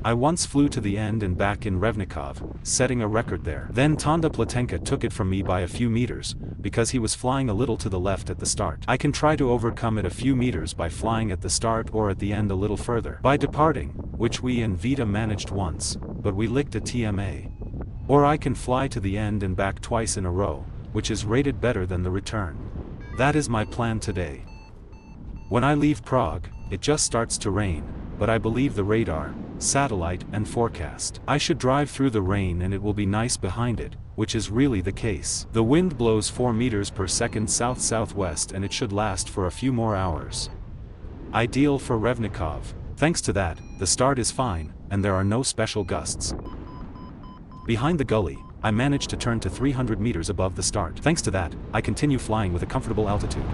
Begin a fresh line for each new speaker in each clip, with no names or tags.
I once flew to the end and back in Řevničov, setting a record there. Then Tonda Platenka took it from me by a few meters, because he was flying a little to the left at the start. I can try to overcome it a few meters by flying at the start or at the end a little further. By departing, which we and Vita managed once, but we licked a TMA. Or I can fly to the end and back twice in a row, which is rated better than the return. That is my plan today. When I leave Prague, it just starts to rain, but I believe the radar, satellite and forecast. I should drive through the rain and it will be nice behind it, which is really the case. The wind blows 4 meters per second south-southwest and it should last for a few more hours. Ideal for Řevničov. Thanks to that, the start is fine, and there are no special gusts. Behind the gully, I managed to turn to 300 meters above the start. Thanks to that, I continue flying with a comfortable altitude.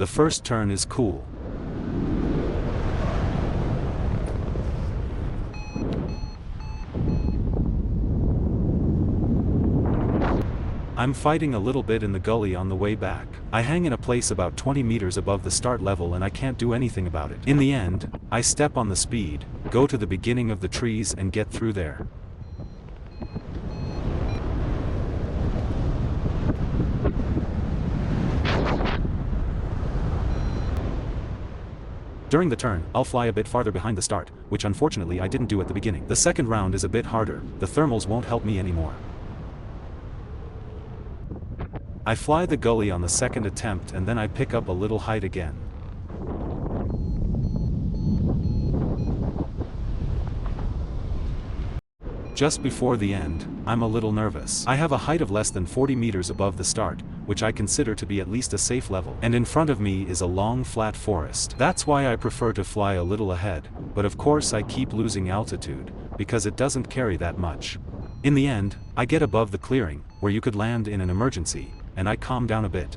The first turn is cool. I'm fighting a little bit in the gully on the way back. I hang in a place about 20 meters above the start level and I can't do anything about it. In the end, I step on the speed, go to the beginning of the trees and get through there. During the turn, I'll fly a bit farther behind the start, which unfortunately I didn't do at the beginning. The second round is a bit harder, the thermals won't help me anymore. I fly the gully on the second attempt and then I pick up a little height again. Just before the end, I'm a little nervous. I have a height of less than 40 meters above the start, which I consider to be at least a safe level. And in front of me is a long flat forest. That's why I prefer to fly a little ahead, but of course I keep losing altitude, because it doesn't carry that much. In the end, I get above the clearing, where you could land in an emergency, and I calm down a bit.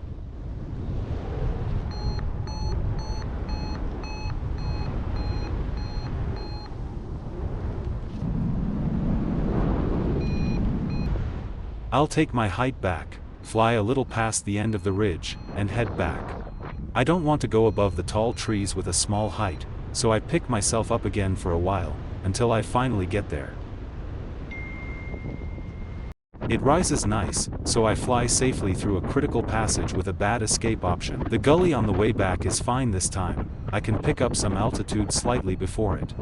I'll take my height back, fly a little past the end of the ridge, and head back. I don't want to go above the tall trees with a small height, so I pick myself up again for a while, until I finally get there. It rises nice, so I fly safely through a critical passage with a bad escape option. The gully on the way back is fine this time, I can pick up some altitude slightly before it.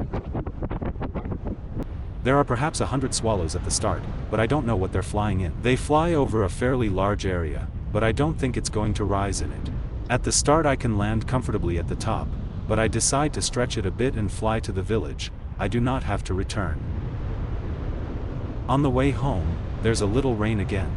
There are perhaps 100 swallows at the start, but I don't know what they're flying in. They fly over a fairly large area, but I don't think it's going to rise in it. At the start I can land comfortably at the top, but I decide to stretch it a bit and fly to the village. I do not have to return. On the way home, there's a little rain again.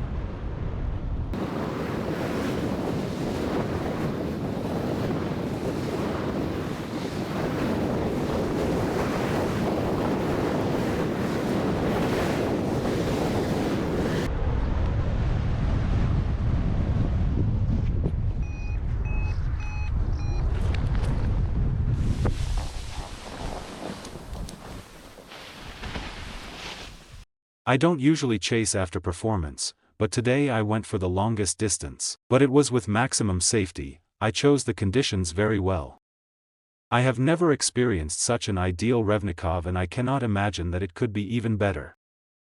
I don't usually chase after performance, but today I went for the longest distance. But it was with maximum safety, I chose the conditions very well. I have never experienced such an ideal Řevničov and I cannot imagine that it could be even better.